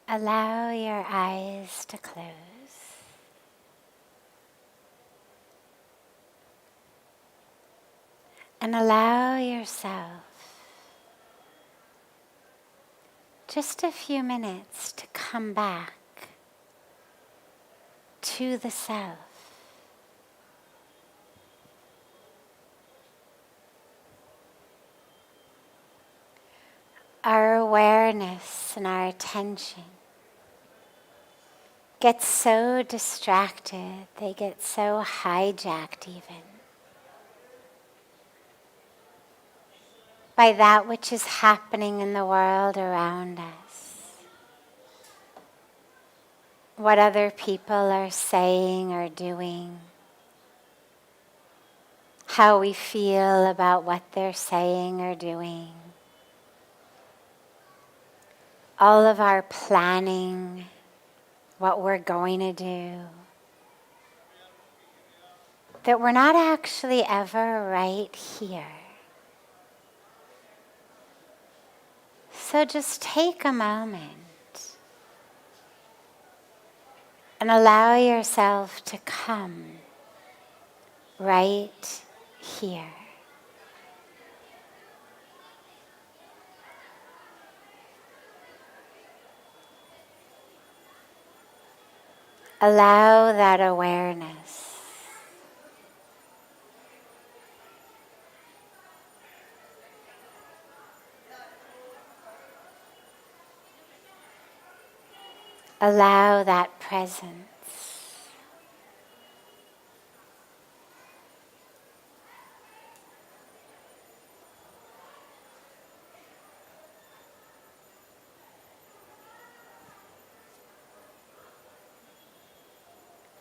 Allow your eyes to close. And allow yourself just a few minutes to come back to the self. Our awareness and our attention get so distracted, they get so hijacked even by that which is happening in the world around us. What other people are saying or doing. How we feel about what they're saying or doing. All of our planning, what we're going to do. That we're not actually ever right here. So just take a moment and allow yourself to come right here. Allow that awareness allow that presence.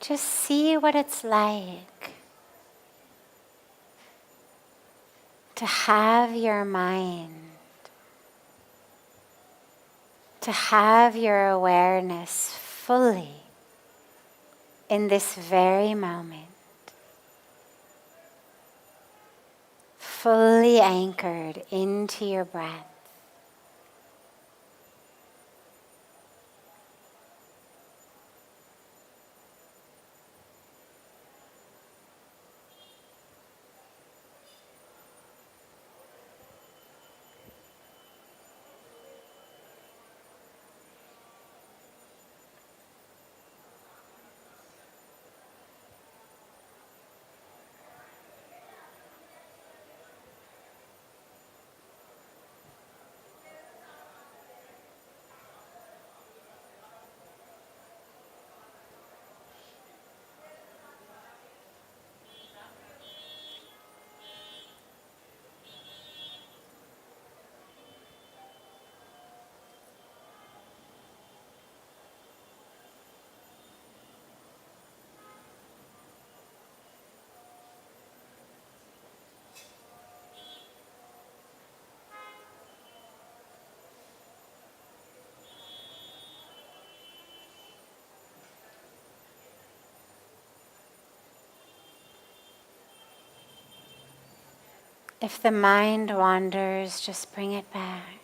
Just see what it's like to have your mind, to have your awareness fully in this very moment, fully anchored into your breath. If the mind wanders, just bring it back.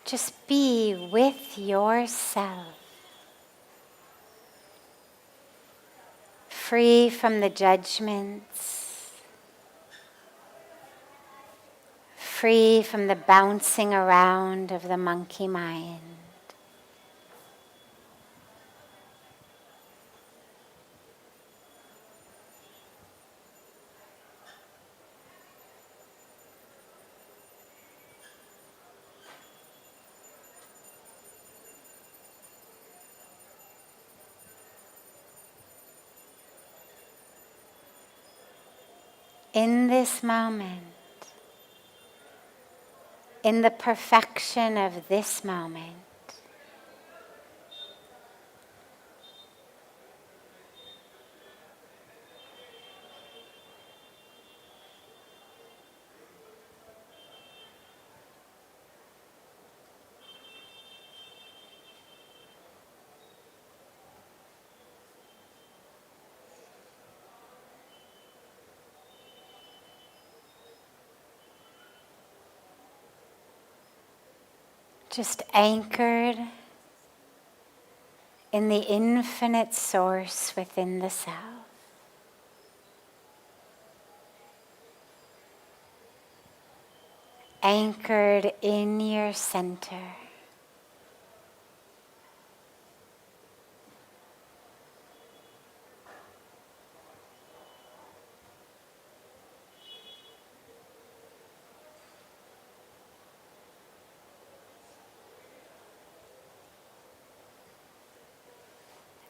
Just be with yourself, free from the judgments, free from the bouncing around of the monkey mind. In this moment, in the perfection of this moment, just anchored in the infinite source within the self. Anchored in your center.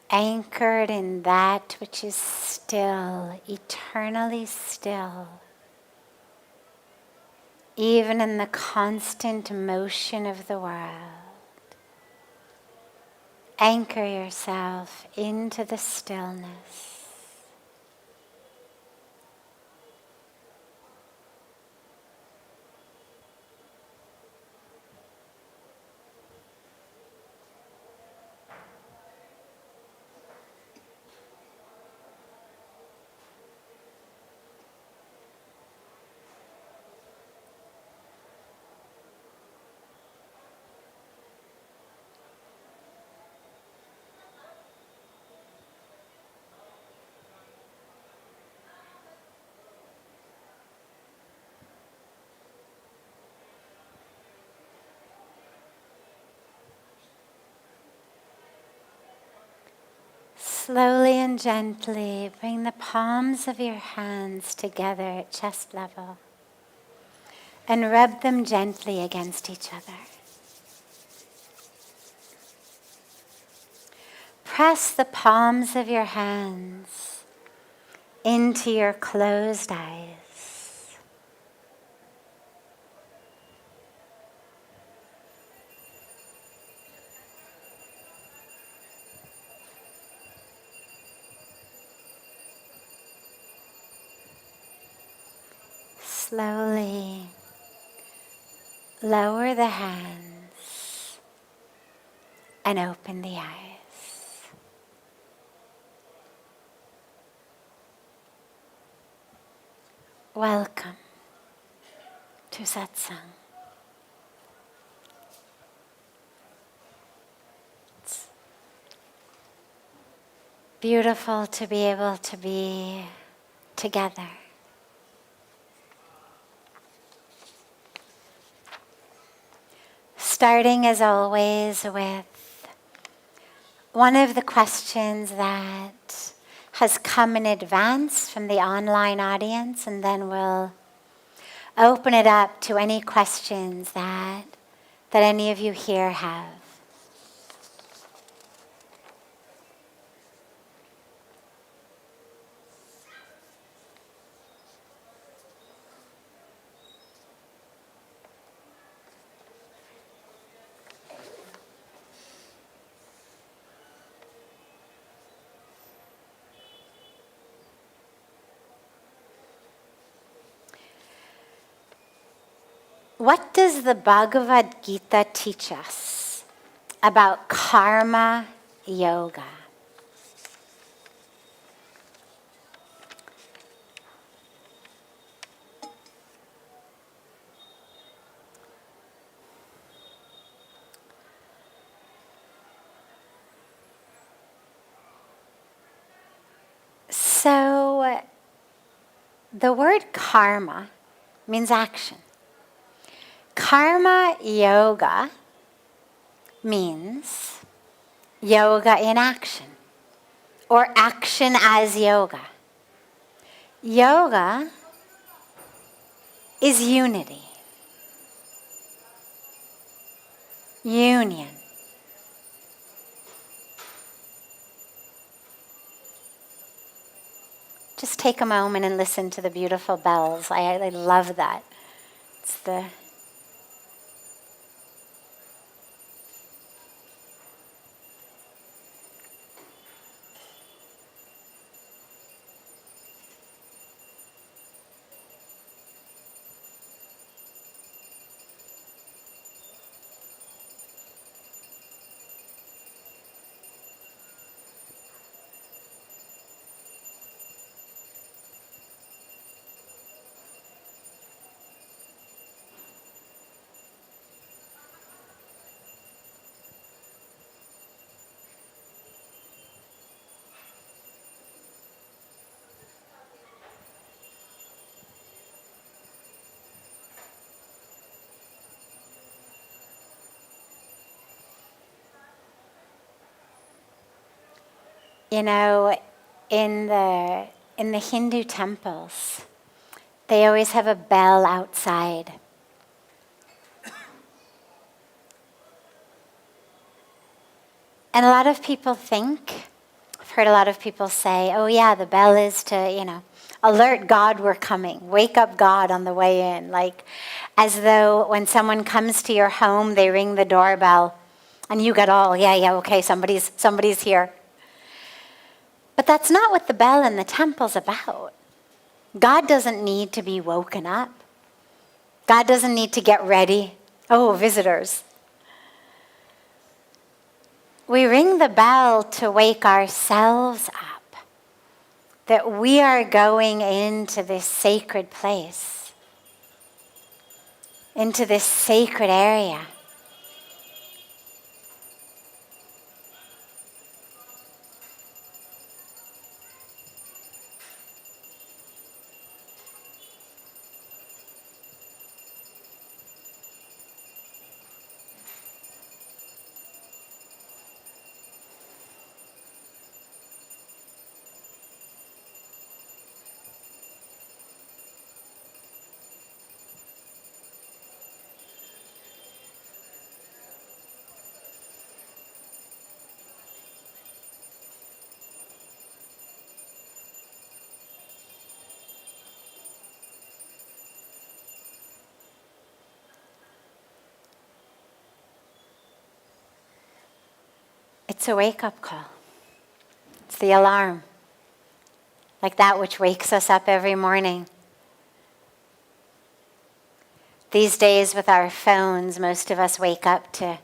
Anchored in that which is still, eternally still, even in the constant motion of the world. Anchor yourself into the stillness. Slowly and gently bring the palms of your hands together at chest level and rub them gently against each other. Press the palms of your hands into your closed eyes. Slowly lower the hands and open the eyes. Welcome to Satsang. It's beautiful to be able to be together. Starting as always with one of the questions that has come in advance from the online audience, and then we'll open it up to any questions that any of you here have. What does the Bhagavad Gita teach us about karma yoga? So, the word karma means action. Karma yoga means yoga in action, or action as yoga. Yoga is unity, union. Just take a moment and listen to the beautiful bells. I love that. It's the You know, in the Hindu temples, they always have a bell outside. And a lot of people think, I've heard a lot of people say, oh yeah, the bell is to, alert God we're coming. Wake up God on the way in. Like, as though when someone comes to your home, they ring the doorbell and you get all, yeah, okay, somebody's here. But that's not what the bell in the temple's about. God doesn't need to be woken up. God doesn't need to get ready. Oh, visitors. We ring the bell to wake ourselves up, that we are going into this sacred place, into this sacred area. It's a wake-up call. It's the alarm, like that which wakes us up every morning. These days with our phones, most of us wake up to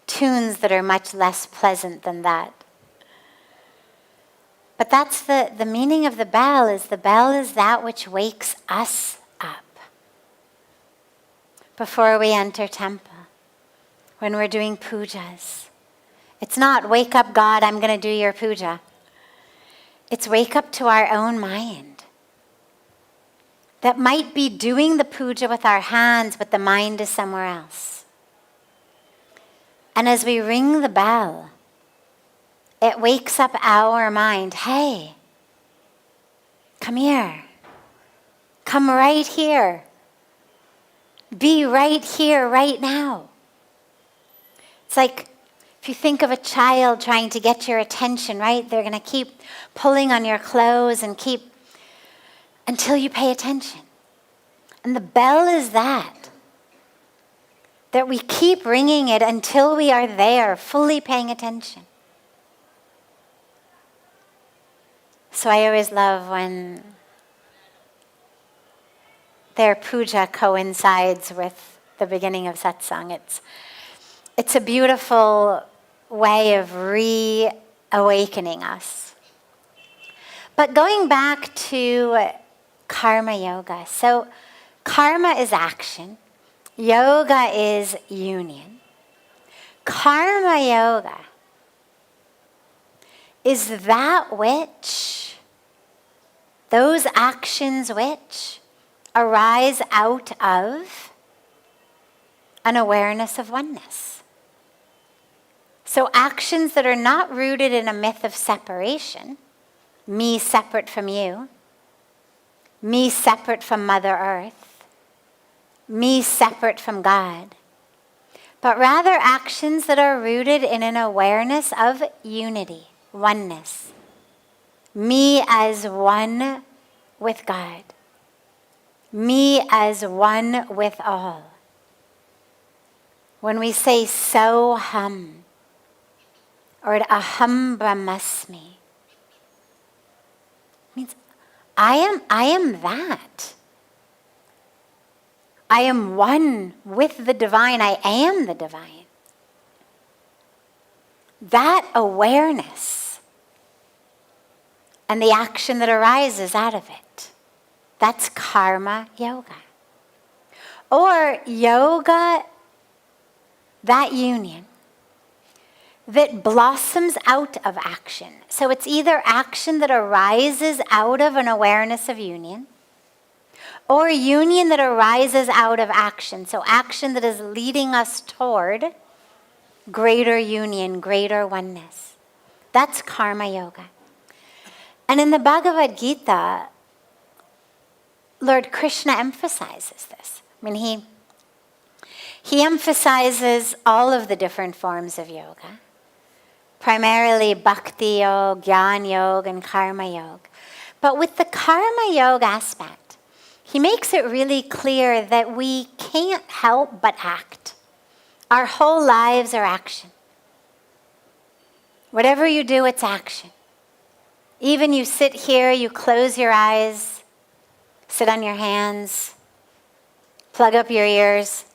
tunes that are much less pleasant than that. But that's the meaning of the bell is that which wakes us up before we enter temple, when we're doing pujas. It's not, wake up God, I'm going to do your puja. It's wake up to our own mind. That might be doing the puja with our hands, but the mind is somewhere else. And as we ring the bell, it wakes up our mind. Hey, come here. Come right here. Be right here, right now. It's like, if you think of a child trying to get your attention, right? They're going to keep pulling on your clothes and keep until you pay attention. And the bell is that we keep ringing it until we are there, fully paying attention. So I always love when their puja coincides with the beginning of satsang. It's a beautiful way of reawakening us. But going back to karma yoga. So karma is action. Yoga is union. Karma yoga is those actions which arise out of an awareness of oneness. So actions that are not rooted in a myth of separation, me separate from you, me separate from Mother Earth, me separate from God, but rather actions that are rooted in an awareness of unity, oneness, me as one with God, me as one with all. When we say soham, or aham brahmasmi, means I am that. I am one with the divine. I am the divine. That awareness and the action that arises out of it, that's karma yoga. Or yoga, that union that blossoms out of action. So it's either action that arises out of an awareness of union, or union that arises out of action. So action that is leading us toward greater union, greater oneness. That's karma yoga. And in the Bhagavad Gita, Lord Krishna emphasizes this. I mean, he emphasizes all of the different forms of yoga, primarily bhakti yoga, jnana yoga, and karma yoga. But with the karma yoga aspect, he makes it really clear that we can't help but act. Our whole lives are action. Whatever you do, it's action. Even you sit here, you close your eyes, sit on your hands, plug up your ears,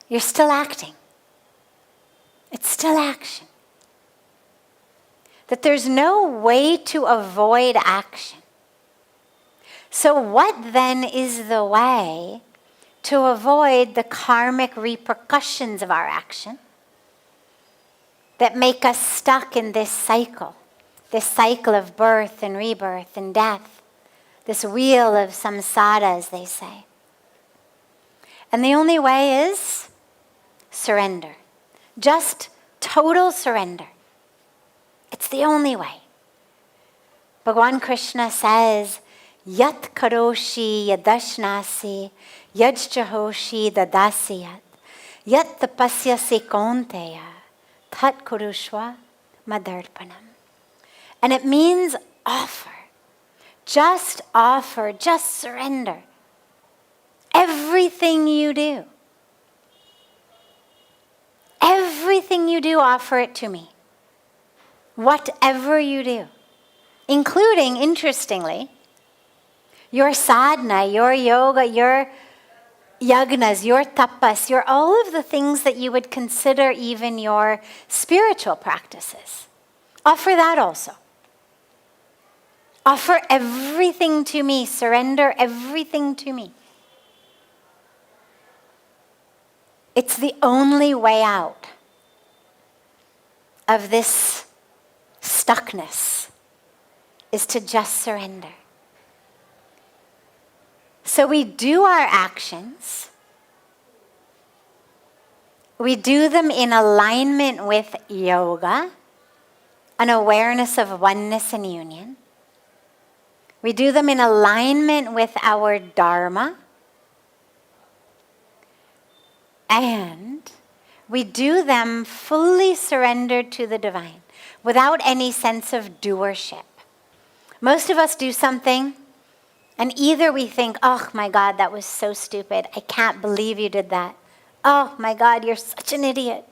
you're still acting. It's still action. That there's no way to avoid action. So what then is the way to avoid the karmic repercussions of our action that make us stuck in this cycle of birth and rebirth and death, this wheel of samsara, as they say? And the only way is surrender. Just total surrender. It's the only way. Bhagavan Krishna says, Yat karoshi yadashnasi yajjahoshi dadasiyat yat tapasyasi kaunteya tat kurushva madarpanam. And it means offer. Just offer, just surrender. Everything you do. Everything you do, offer it to me. Whatever you do. Including, interestingly, your sadhana, your yoga, your yagnas, your tapas, your all of the things that you would consider even your spiritual practices. Offer that also. Offer everything to me. Surrender everything to me. It's the only way out of this stuckness, is to just surrender. So we do our actions. We do them in alignment with yoga, an awareness of oneness and union. We do them in alignment with our dharma. And we do them fully surrendered to the divine, without any sense of doership. Most of us do something, and either we think, oh my God, that was so stupid. I can't believe you did that. Oh my God, you're such an idiot.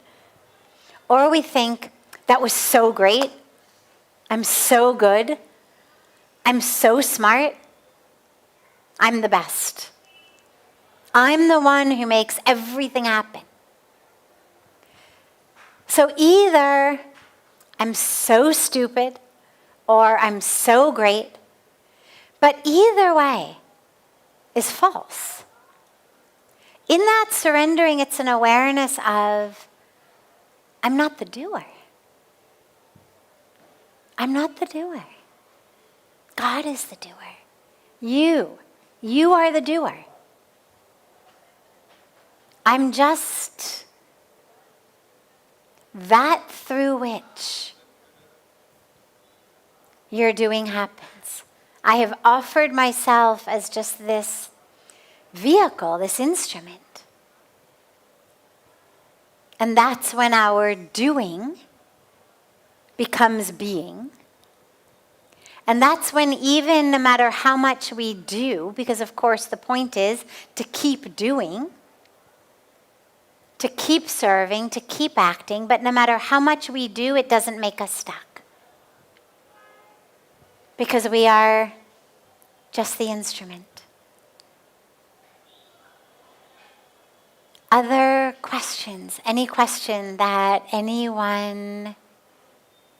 Or we think, that was so great. I'm so good. I'm so smart. I'm the best. I'm the one who makes everything happen. So either I'm so stupid or I'm so great, but either way is false. In that surrendering, it's an awareness of, I'm not the doer. I'm not the doer. God is the doer. You are the doer. I'm just that through which your doing happens. I have offered myself as just this vehicle, this instrument. And that's when our doing becomes being. And that's when even no matter how much we do, because of course the point is to keep doing, to keep serving, to keep acting, but no matter how much we do, it doesn't make us stuck. Because we are just the instrument. Other questions? Any question that anyone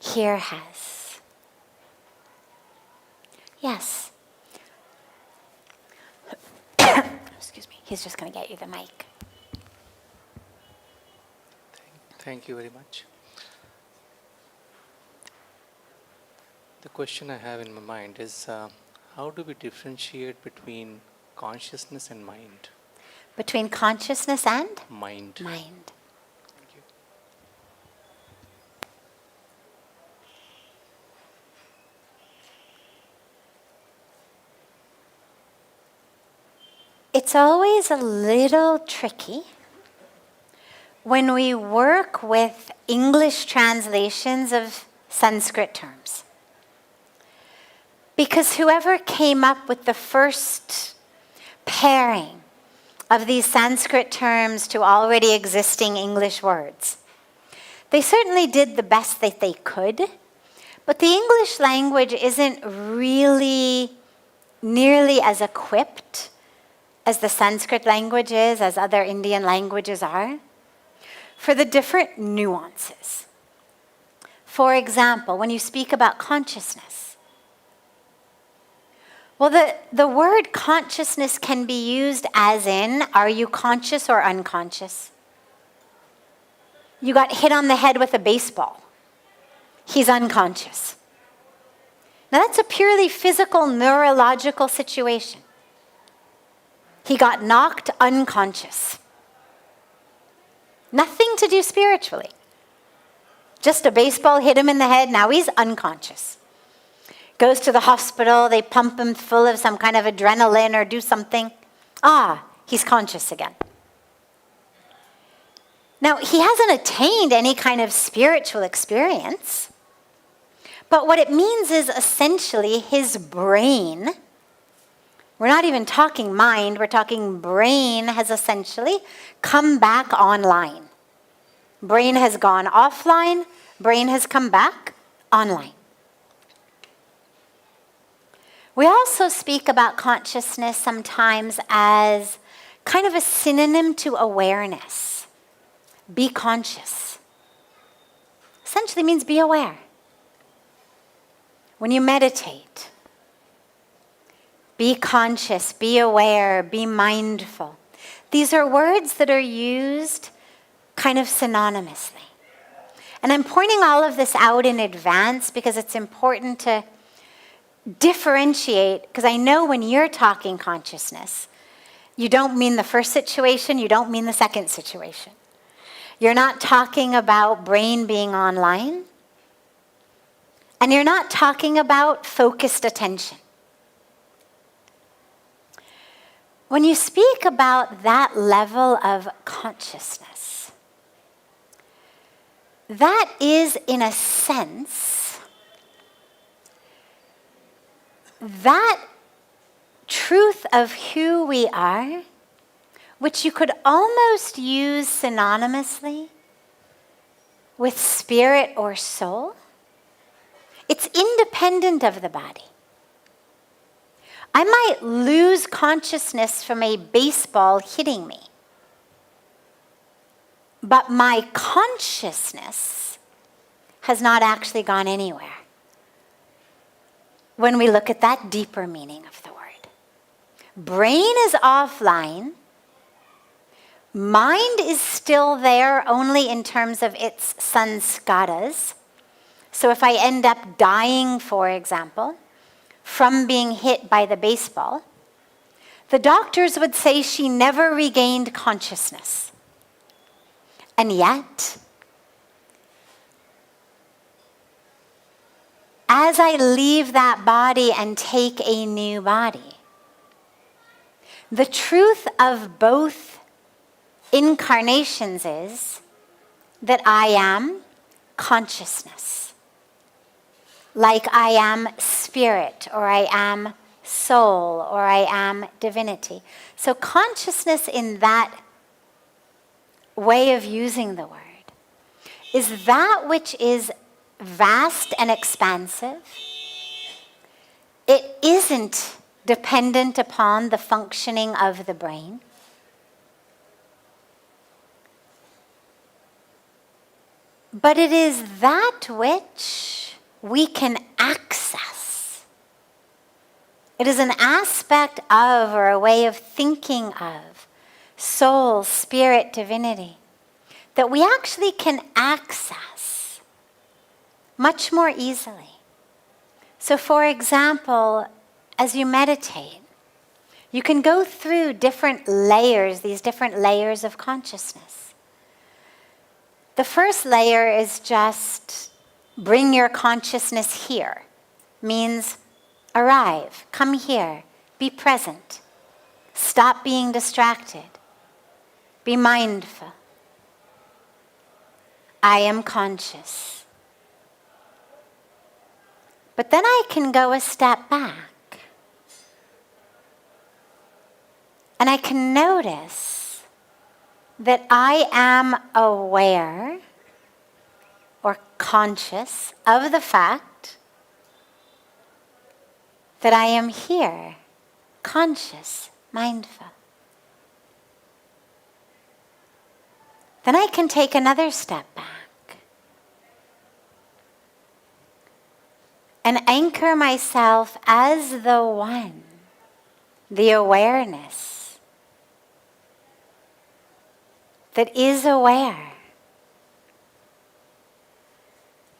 here has? Yes. Excuse me. He's just going to get you the mic. Thank you very much. The question I have in my mind is, how do we differentiate between consciousness and mind? Between consciousness and? Mind. Mind. Thank you. it's always a little tricky when we work with English translations of Sanskrit terms. Because whoever came up with the first pairing of these Sanskrit terms to already existing English words, they certainly did the best that they could, but the English language isn't really nearly as equipped as the Sanskrit language is, as other Indian languages are, for the different nuances. For example, when you speak about consciousness, well, the word consciousness can be used as in, are you conscious or unconscious? You got hit on the head with a baseball. He's unconscious. Now that's a purely physical, neurological situation. He got knocked unconscious. Nothing to do spiritually. Just a baseball hit him in the head, now he's unconscious. Goes to the hospital, they pump him full of some kind of adrenaline or do something. He's conscious again. Now, he hasn't attained any kind of spiritual experience, but what it means is essentially his brain, we're not even talking mind, we're talking brain, has essentially come back online. Brain has gone offline, brain has come back online. We also speak about consciousness sometimes as kind of a synonym to awareness. Be conscious. Essentially means be aware. When you meditate, be conscious, be aware, be mindful. These are words that are used kind of synonymously. And I'm pointing all of this out in advance because it's important to differentiate, because I know when you're talking consciousness, you don't mean the first situation, you don't mean the second situation. You're not talking about brain being online, and you're not talking about focused attention. When you speak about that level of consciousness, that is, in a sense, that truth of who we are, which you could almost use synonymously with spirit or soul. It's independent of the body. I might lose consciousness from a baseball hitting me, but my consciousness has not actually gone anywhere when we look at that deeper meaning of the word. Brain is offline. Mind is still there only in terms of its sanskaras. So if I end up dying, for example, from being hit by the baseball, the doctors would say she never regained consciousness. And yet, as I leave that body and take a new body, the truth of both incarnations is that I am consciousness. Like I am spirit, or I am soul, or I am divinity. So consciousness in that way of using the word is that which is vast and expansive. It isn't dependent upon the functioning of the brain. But it is that which we can access. It is an aspect of, or a way of thinking of, soul, spirit, divinity, that we actually can access much more easily. So for example, as you meditate, you can go through different layers, these different layers of consciousness. The first layer is just bring your consciousness here. Means arrive, come here, be present. Stop being distracted. Be mindful. I am conscious. But then I can go a step back. And I can notice that I am aware or conscious of the fact that I am here, conscious, mindful. Then I can take another step back and anchor myself as the one, the awareness that is aware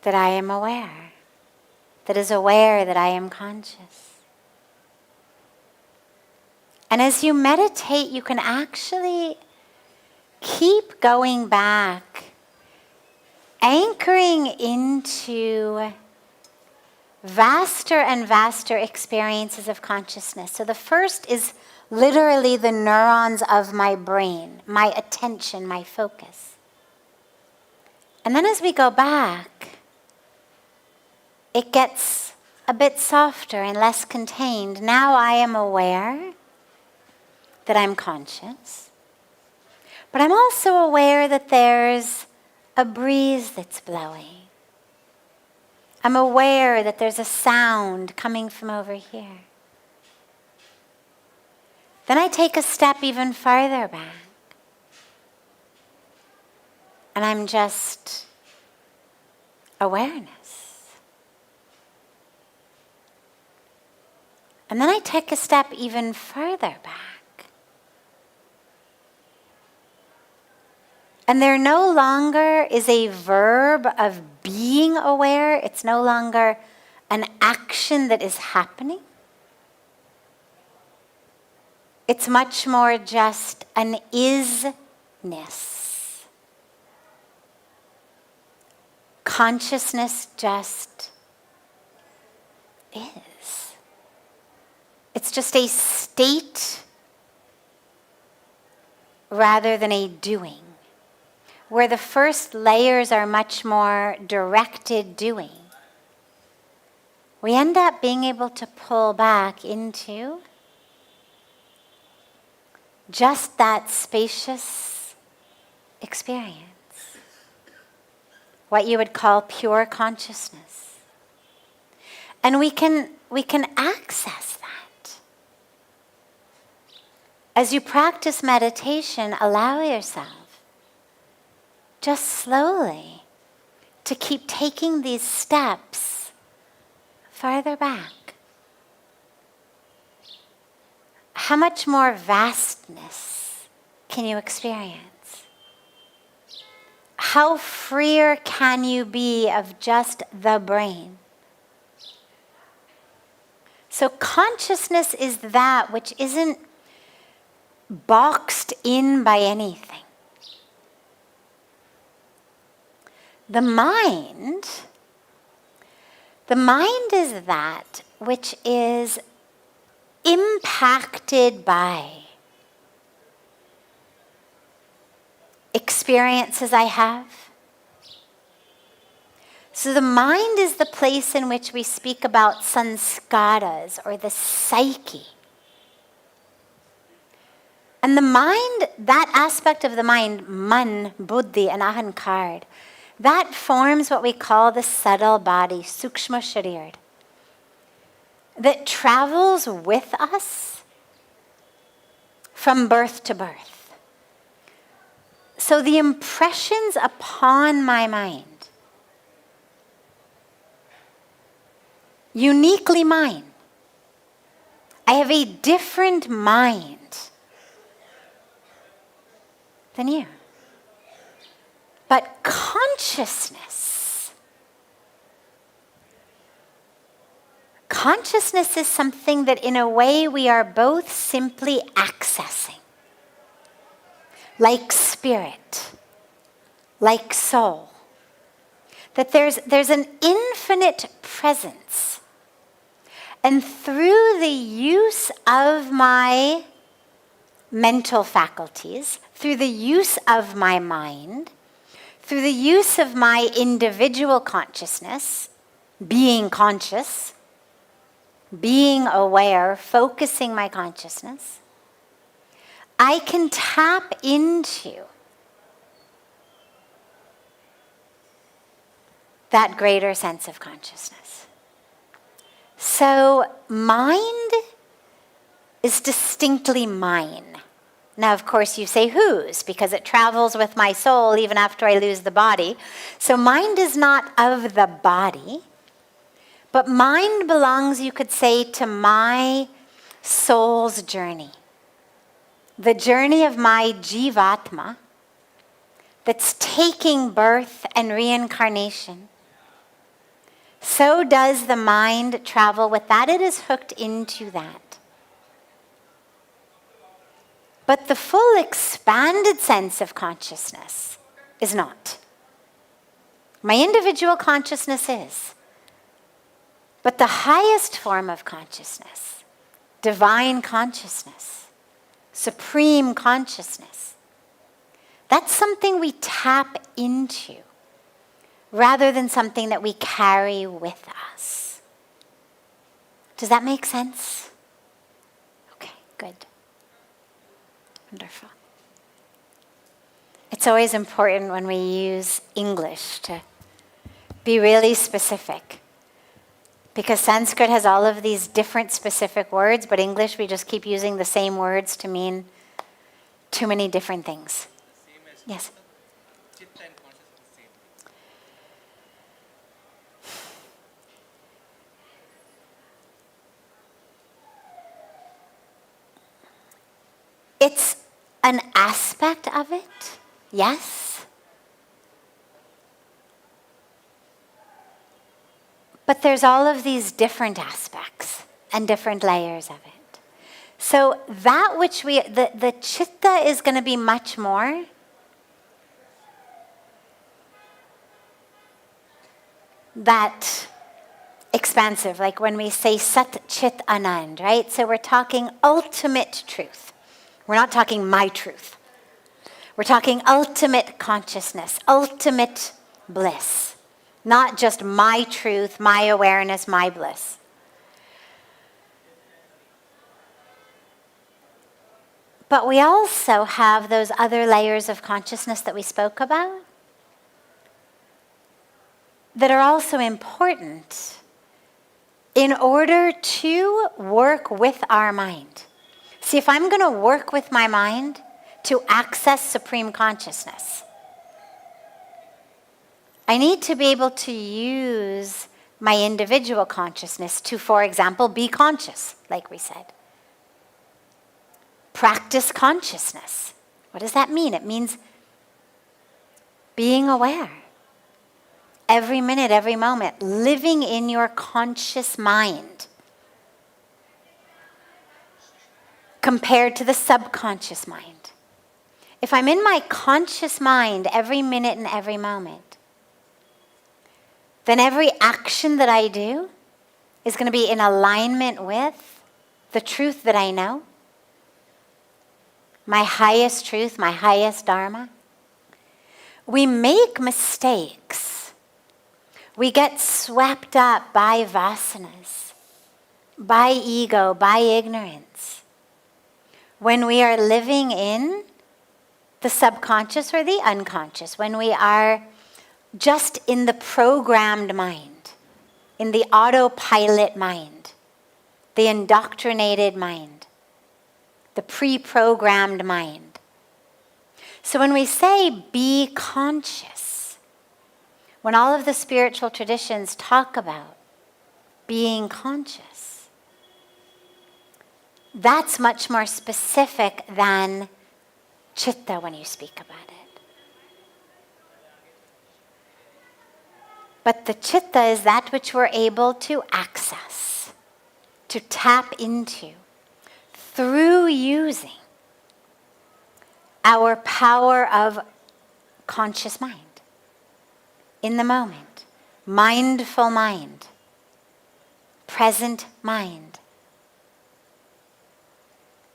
that I am aware, that is aware that I am conscious. And as you meditate, you can actually keep going back, anchoring into vaster and vaster experiences of consciousness. So the first is literally the neurons of my brain, my attention, my focus. And then as we go back, it gets a bit softer and less contained. Now I am aware that I'm conscious. But I'm also aware that there's a breeze that's blowing. I'm aware that there's a sound coming from over here. Then I take a step even farther back. And I'm just awareness. And then I take a step even further back. And there no longer is a verb of being aware. It's no longer an action that is happening. It's much more just an isness. Consciousness just is. It's just a state rather than a doing, where the first layers are much more directed doing. We end up being able to pull back into just that spacious experience, what you would call pure consciousness. And we can access that. As you practice meditation, allow yourself just slowly to keep taking these steps farther back. How much more vastness can you experience? How freer can you be of just the brain? So consciousness is that which isn't boxed in by anything. The mind is that which is impacted by experiences I have. So the mind is the place in which we speak about sanskaras, or the psyche. And the mind, that aspect of the mind, man, buddhi, and ahankar, that forms what we call the subtle body, sukshma sharir, that travels with us from birth to birth. So the impressions upon my mind, uniquely mine. I have a different mind than you. But consciousness is something that in a way we are both simply accessing. Like spirit, like soul. That there's an infinite presence. And through the use of my mental faculties, through the use of my mind, through the use of my individual consciousness, being conscious, being aware, focusing my consciousness, I can tap into that greater sense of consciousness. So mind is distinctly mine. Now, of course, you say whose, because it travels with my soul even after I lose the body. So mind is not of the body, but mind belongs, you could say, to my soul's journey. The journey of my jivatma that's taking birth and reincarnation. So does the mind travel with that. It is hooked into that. But the full expanded sense of consciousness is not. My individual consciousness is. But the highest form of consciousness, divine consciousness, supreme consciousness, that's something we tap into rather than something that we carry with us. Does that make sense? Okay, good. Wonderful. It's always important when we use English to be really specific. Because Sanskrit has all of these different specific words, but English, we just keep using the same words to mean too many different things. Yes? Chitta and consciousness, same thing. It's an aspect of it, yes. But there's all of these different aspects and different layers of it. So that which the chitta is going to be much more that expansive, like when we say Sat Chit Anand, right? So we're talking ultimate truth. We're not talking my truth. We're talking ultimate consciousness, ultimate bliss. Not just my truth, my awareness, my bliss. But we also have those other layers of consciousness that we spoke about that are also important in order to work with our mind. See, if I'm going to work with my mind to access supreme consciousness, I need to be able to use my individual consciousness to, for example, be conscious, like we said. Practice consciousness. What does that mean? It means being aware. Every minute, every moment, living in your conscious mind compared to the subconscious mind. If I'm in my conscious mind every minute and every moment, then every action that I do is going to be in alignment with the truth that I know, my highest truth, my highest dharma. We make mistakes. We get swept up by vasanas, by ego, by ignorance, when we are living in the subconscious or the unconscious, when we are just in the programmed mind, in the autopilot mind, the indoctrinated mind, the pre-programmed mind. So when we say be conscious, when all of the spiritual traditions talk about being conscious, that's much more specific than chitta when you speak about it. But the chitta is that which we're able to access, to tap into, through using our power of conscious mind, in the moment, mindful mind, present mind.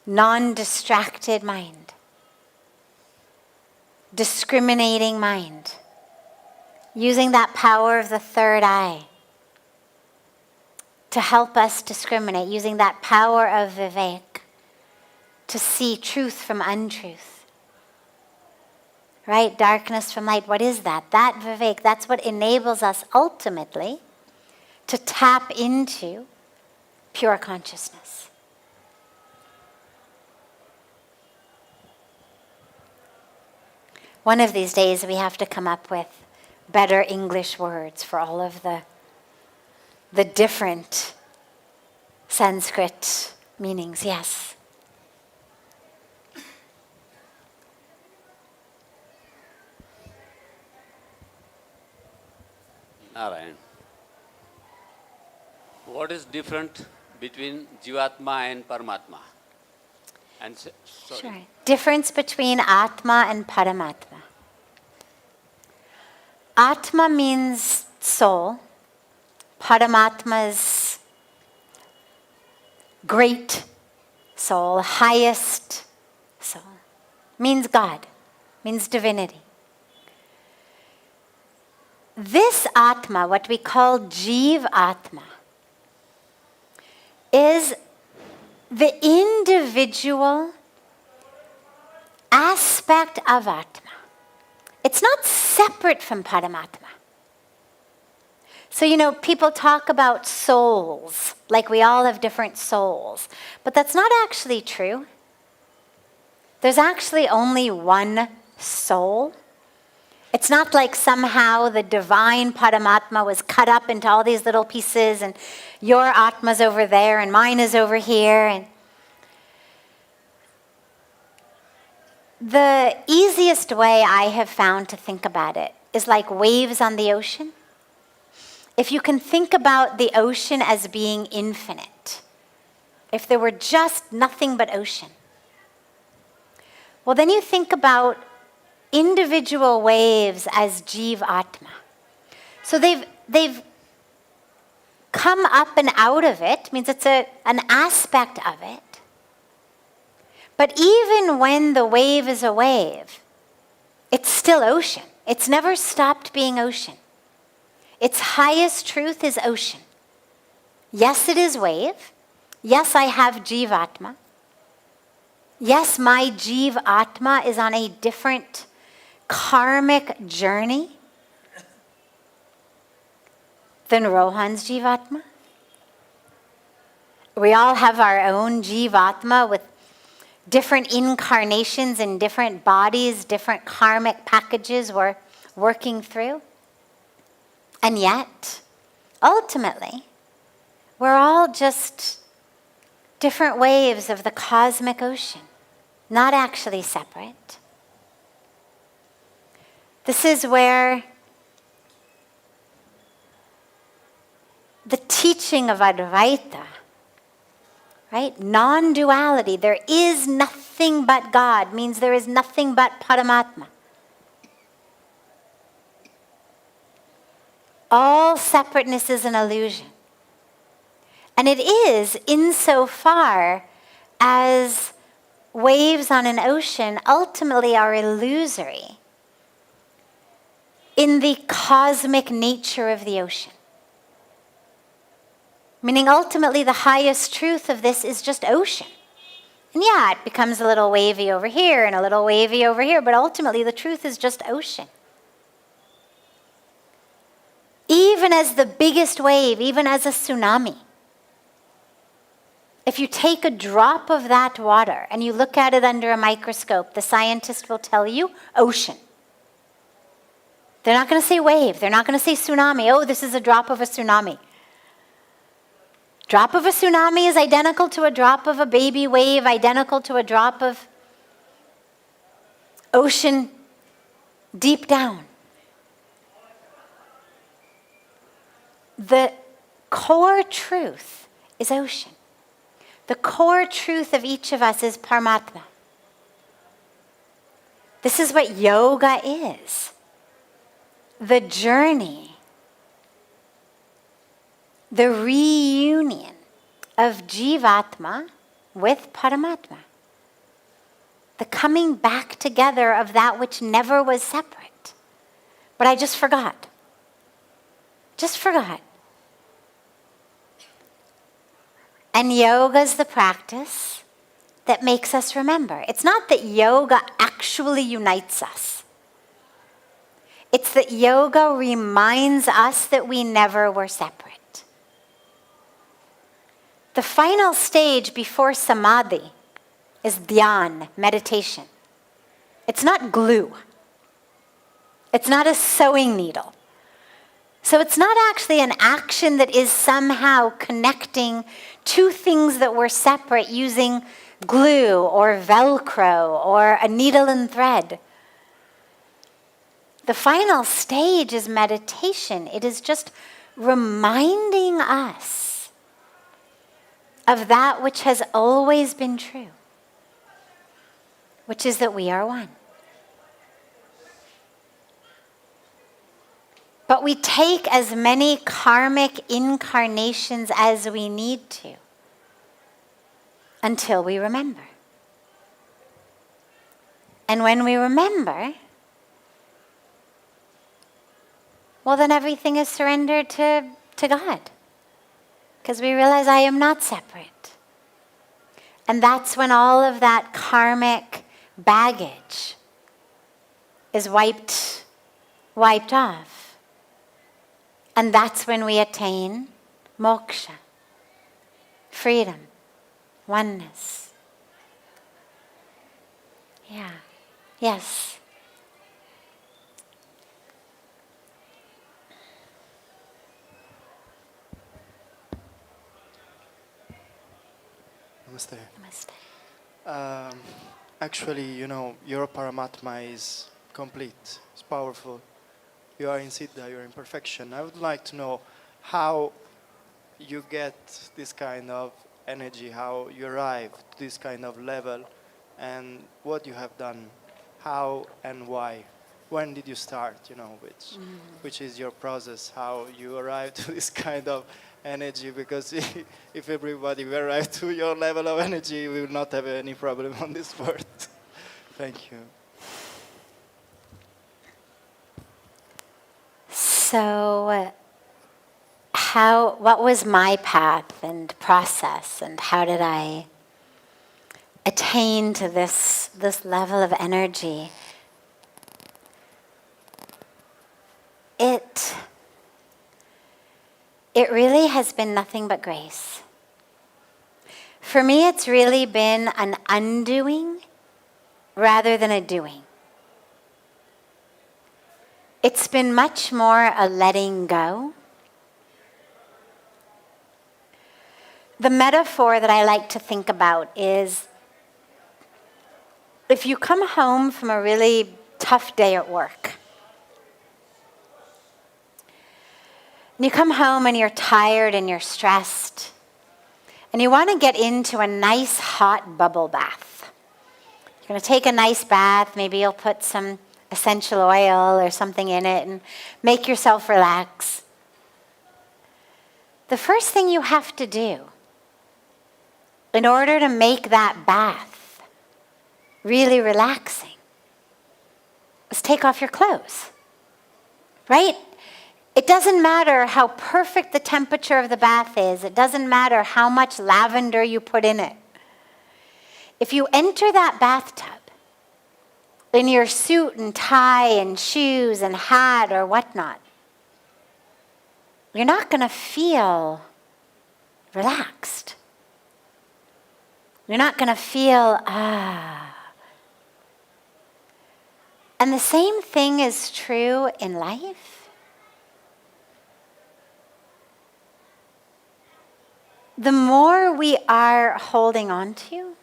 non-distracted mind, discriminating mind, using that power of the third eye to help us discriminate, using that power of Vivek to see truth from untruth. Right? Darkness from light. What is that? That Vivek, that's what enables us ultimately to tap into pure consciousness. One of these days we have to come up with better English words for all of the different Sanskrit meanings. Yes. Narayan. What is different between Jivatma and Paramatma? And sorry. Sure. Difference between Atma and Paramatma. Atma means soul. Paramatma is great soul, highest soul. Means God, means divinity. This Atma, what we call Jiv Atma, is the individual aspect of Atma. It's not separate from Paramatma. So, people talk about souls, like we all have different souls. But that's not actually true. There's actually only one soul. It's not like somehow the divine Paramatma was cut up into all these little pieces and your Atma's over there and mine is over here. And the easiest way I have found to think about it is like waves on the ocean. If you can think about the ocean as being infinite, if there were just nothing but ocean, well, then you think about individual waves as Jiv Atma. So they've come up and out of it, means it's an aspect of it. But even when the wave is a wave, it's still ocean. It's never stopped being ocean. Its highest truth is ocean. Yes, it is wave. Yes, I have Jiv Atma. Yes, my Jiv Atma is on a different karmic journey than Rohan's Jiv Atma. We all have our own Jiv Atma with different incarnations in different bodies, different karmic packages we're working through. And yet, ultimately, we're all just different waves of the cosmic ocean, not actually separate. This is where the teaching of Advaita, right? Non-duality, there is nothing but God, means there is nothing but Paramatma. All separateness is an illusion. And it is insofar as waves on an ocean ultimately are illusory in the cosmic nature of the ocean. Meaning ultimately the highest truth of this is just ocean. And yeah, it becomes a little wavy over here and a little wavy over here, but ultimately the truth is just ocean. Even as the biggest wave, even as a tsunami, if you take a drop of that water and you look at it under a microscope, the scientist will tell you ocean. They're not going to say wave. They're not going to say tsunami. Oh, this is a drop of a tsunami. Drop of a tsunami is identical to a drop of a baby wave, identical to a drop of ocean deep down. The core truth is ocean. The core truth of each of us is Paramatma. This is what yoga is. The journey, the reunion of Jivatma with Paramatma. the coming back together of that which never was separate. But I just forgot. Just forgot. And yoga's the practice that makes us remember. It's not that yoga actually unites us. It's that yoga reminds us that we never were separate. The final stage before samadhi is dhyan, meditation. It's not glue. It's not a sewing needle. So it's not actually an action that is somehow connecting two things that were separate using glue or Velcro or a needle and thread. The final stage is meditation. It is just reminding us of that which has always been true, which is that we are one. But we take as many karmic incarnations as we need to until we remember. And when we remember, well, then everything is surrendered to God. Because we realize I am not separate. And that's when all of that karmic baggage is wiped off. And that's when we attain moksha, freedom, oneness. Yeah. Yes. Namaste. Namaste. Actually, your Paramatma is complete. It's powerful. You are in Siddha, you're in perfection. I would like to know how you get this kind of energy, how you arrive to this kind of level, and what you have done, how and why. When did you start, which is your process, how you arrive to this kind of energy, because if everybody will arrive to your level of energy, we will not have any problem on this world. Thank you. So, what was my path and process, and how did I attain to this level of energy? It really has been nothing but grace. For me, it's really been an undoing rather than a doing. It's been much more a letting go. The metaphor that I like to think about is if you come home from a really tough day at work, and you come home and you're tired and you're stressed, and you want to get into a nice hot bubble bath. You're going to take a nice bath, maybe you'll put some essential oil or something in it and make yourself relax. The first thing you have to do in order to make that bath really relaxing is take off your clothes, right? It doesn't matter how perfect the temperature of the bath is. It doesn't matter how much lavender you put in it. If you enter that bathtub in your suit and tie and shoes and hat or whatnot, you're not going to feel relaxed. You're not going to feel, And the same thing is true in life. The more we are holding on to,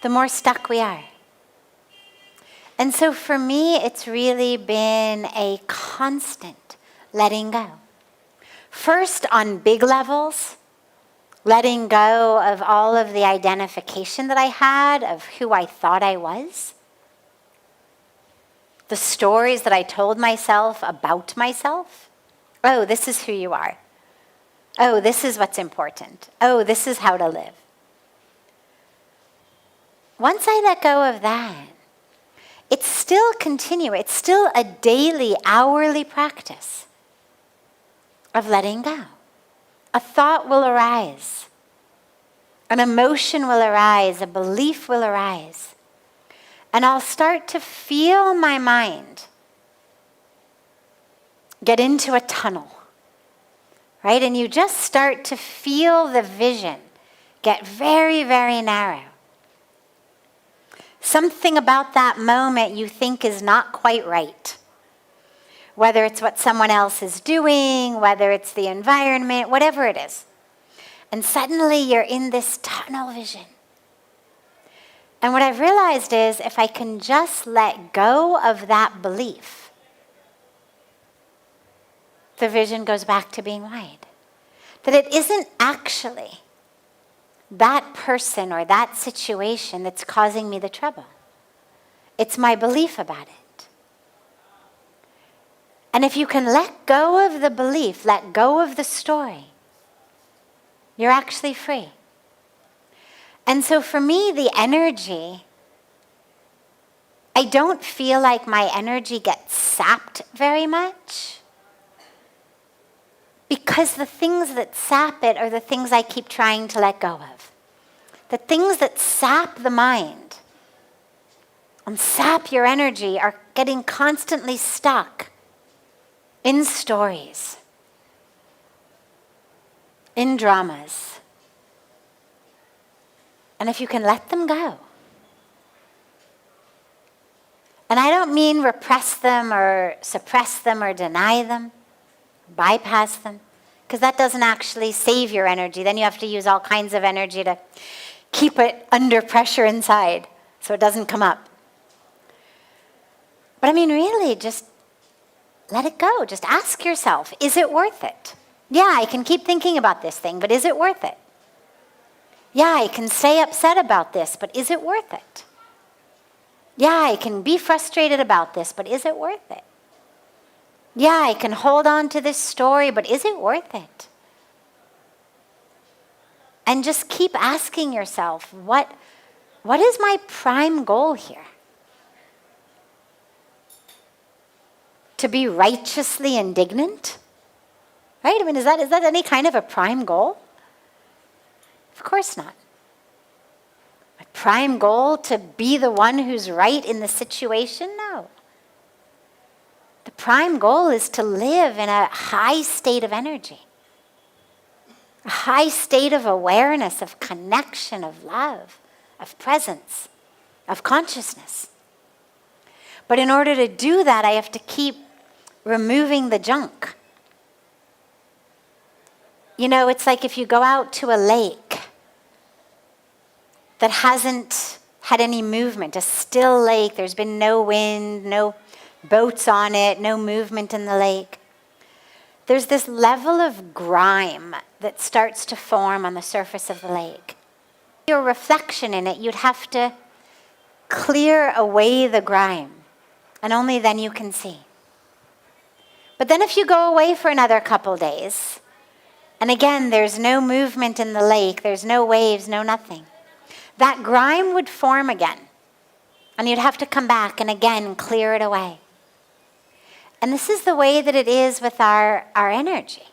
the more stuck we are. And so for me, it's really been a constant letting go. First, on big levels, letting go of all of the identification that I had of who I thought I was, the stories that I told myself about myself. Oh, this is who you are. Oh, this is what's important. Oh, this is how to live. once I let go of that, it's still continuous. It's still a daily, hourly practice of letting go. A thought will arise. An emotion will arise. A belief will arise. And I'll start to feel my mind get into a tunnel, right? And you just start to feel the vision get very, very narrow. Something about that moment you think is not quite right. Whether it's what someone else is doing, whether it's the environment, whatever it is. And suddenly you're in this tunnel vision. And what I've realized is if I can just let go of that belief, the vision goes back to being wide. That it isn't actually that person or that situation that's causing me the trouble. It's my belief about it. And if you can let go of the belief, let go of the story, you're actually free. And so for me, the energy, I don't feel like my energy gets sapped very much. Because the things that sap it are the things I keep trying to let go of. The things that sap the mind and sap your energy are getting constantly stuck in stories, in dramas. And if you can let them go. And I don't mean repress them or suppress them or deny them. Bypass them, because that doesn't actually save your energy. Then you have to use all kinds of energy to keep it under pressure inside so it doesn't come up. But I mean, really, just let it go. Just ask yourself, is it worth it? Yeah, I can keep thinking about this thing, but is it worth it? Yeah, I can stay upset about this, but is it worth it? Yeah, I can be frustrated about this, but is it worth it? Yeah, I can hold on to this story, but is it worth it? And just keep asking yourself, what is my prime goal here? To be righteously indignant? Right? I mean, is that any kind of a prime goal? Of course not. My prime goal to be the one who's right in the situation? No. The prime goal is to live in a high state of energy, a high state of awareness, of connection, of love, of presence, of consciousness. But in order to do that, I have to keep removing the junk. You know, it's like if you go out to a lake that hasn't had any movement, a still lake, there's been no wind, no boats on it, no movement in the lake. There's this level of grime that starts to form on the surface of the lake. Your reflection in it, you'd have to clear away the grime, and only then you can see. But then if you go away for another couple days, and again, there's no movement in the lake, there's no waves, no nothing, that grime would form again, and you'd have to come back and again clear it away. And this is the way that it is with our energy.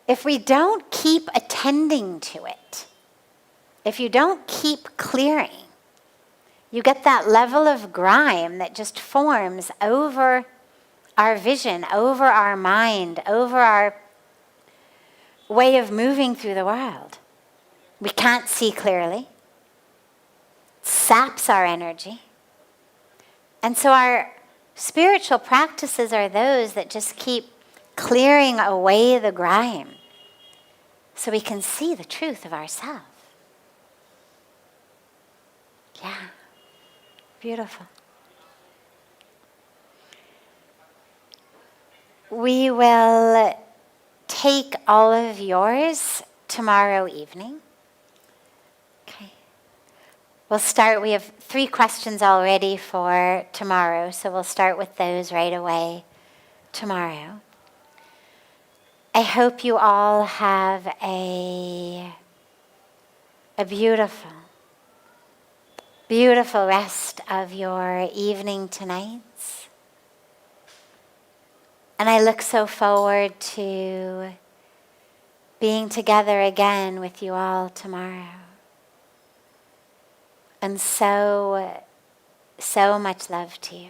If we don't keep attending to it, if you don't keep clearing, you get that level of grime that just forms over our vision, over our mind, over our way of moving through the world. We can't see clearly. It saps our energy. And so our spiritual practices are those that just keep clearing away the grime so we can see the truth of ourselves. Yeah, beautiful. We will take all of yours tomorrow evening. Okay. We'll start, we have 3 questions already for tomorrow, so we'll start with those right away tomorrow. I hope you all have a beautiful, beautiful rest of your evening tonight. And I look so forward to being together again with you all tomorrow. And so much love to you.